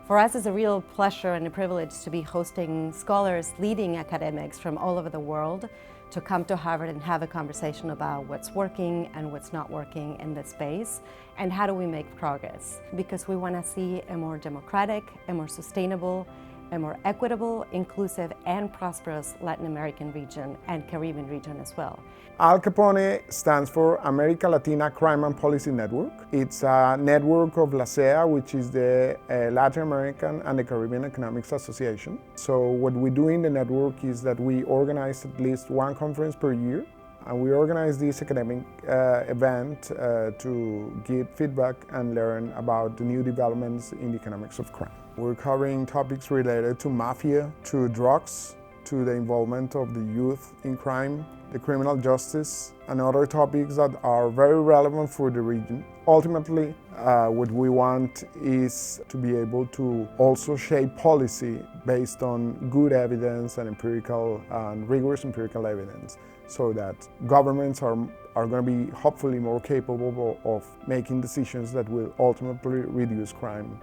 For us, it's a real pleasure and a privilege to be hosting scholars, leading academics from all over the world to come to Harvard and have a conversation about what's working and what's not working in this space, and how do we make progress. Because we want to see a more democratic, a more sustainable, a more equitable, inclusive, and prosperous Latin American region and Caribbean region as well. CAPONE stands for America Latina Crime and Policy Network. It's a network of LACEA, which is the Latin American and the Caribbean Economics Association. So what we do in the network is that we organize at least one conference per year, and we organize this academic event to give feedback and learn about the new developments in the economics of crime. We're covering topics related to mafia, to drugs, to the involvement of the youth in crime, the criminal justice, and other topics that are very relevant for the region. Ultimately, what we want is to be able to also shape policy based on good evidence and empirical and rigorous empirical evidence, so that governments are going to be hopefully more capable of making decisions that will ultimately reduce crime.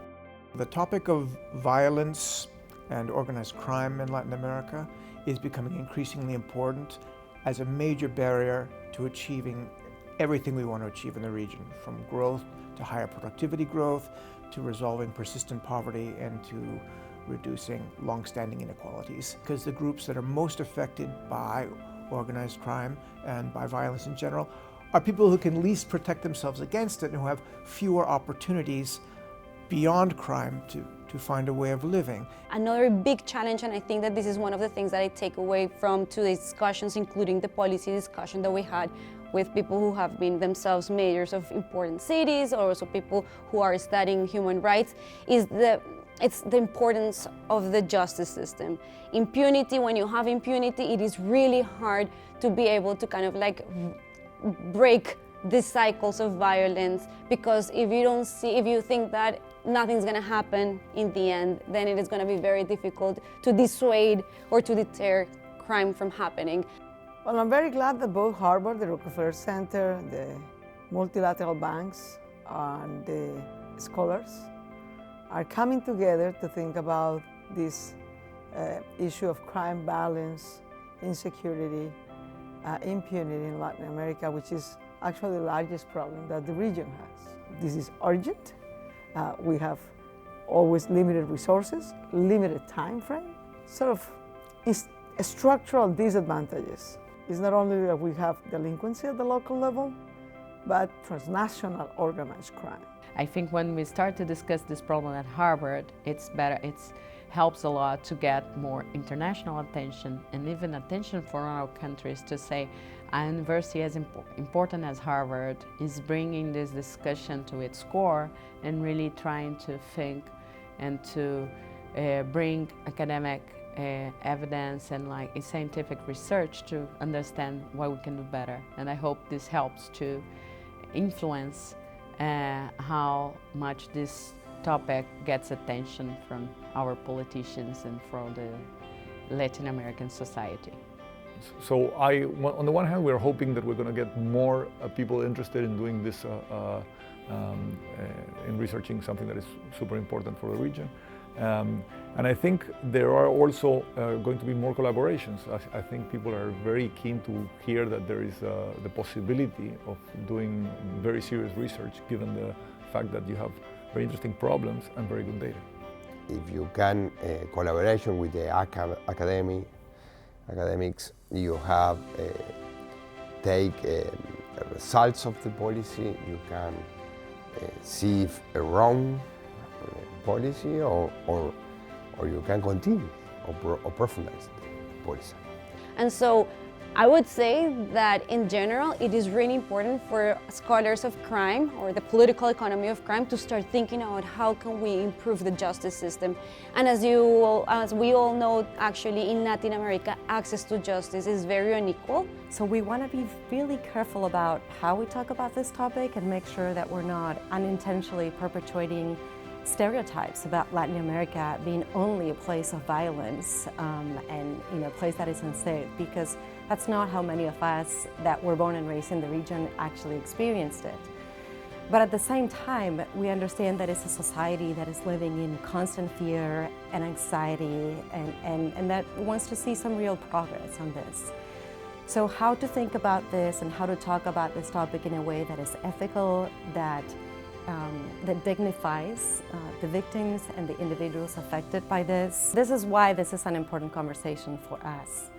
The topic of violence and organized crime in Latin America is becoming increasingly important as a major barrier to achieving everything we want to achieve in the region, from growth to higher productivity growth, to resolving persistent poverty, and to reducing long-standing inequalities. Because the groups that are most affected by organized crime and by violence in general are people who can least protect themselves against it and who have fewer opportunities beyond crime to find a way of living. Another big challenge, and I think that this is one of the things that I take away from today's discussions, including the policy discussion that we had with people who have been themselves mayors of important cities, or also people who are studying human rights, is it's the importance of the justice system. Impunity, when you have impunity, it is really hard to be able to kind of like break these cycles of violence, because if you think that nothing's going to happen in the end, then it is going to be very difficult to dissuade or to deter crime from happening. Well, I'm very glad that both Harvard, the Rockefeller Center, the multilateral banks, and the scholars are coming together to think about this issue of crime, violence, insecurity, impunity in Latin America, which is actually the largest problem that the region has. This is urgent. We have always limited resources, limited time frame, sort of structural disadvantages. It's not only that we have delinquency at the local level, but transnational organized crime. I think when we start to discuss this problem at Harvard, it helps a lot to get more international attention, and even attention from our countries, to say a university as important as Harvard is bringing this discussion to its core and really trying to think and to bring academic evidence and scientific research to understand what we can do better. And I hope this helps to influence how much this topic gets attention from our politicians and from the Latin American society. So on the one hand, we're hoping that we're going to get more people interested in doing this, in researching something that is super important for the region. And I think there are also going to be more collaborations. I think people are very keen to hear that there is the possibility of doing very serious research, given the fact that you have very interesting problems and very good data. If you can collaboration with the academics, you have take results of the policy, you can see if a wrong policy or you can continue or profundize the policy. And so I would say that in general, it is really important for scholars of crime or the political economy of crime to start thinking about how can we improve the justice system. And as we all know, actually in Latin America, access to justice is very unequal. So we want to be really careful about how we talk about this topic and make sure that we're not unintentionally perpetuating stereotypes about Latin America being only a place of violence and a place that is unsafe, because that's not how many of us that were born and raised in the region actually experienced it. But at the same time, we understand that it's a society that is living in constant fear and anxiety and that wants to see some real progress on this. So how to think about this and how to talk about this topic in a way that is ethical, that dignifies the victims and the individuals affected by this. This is why this is an important conversation for us.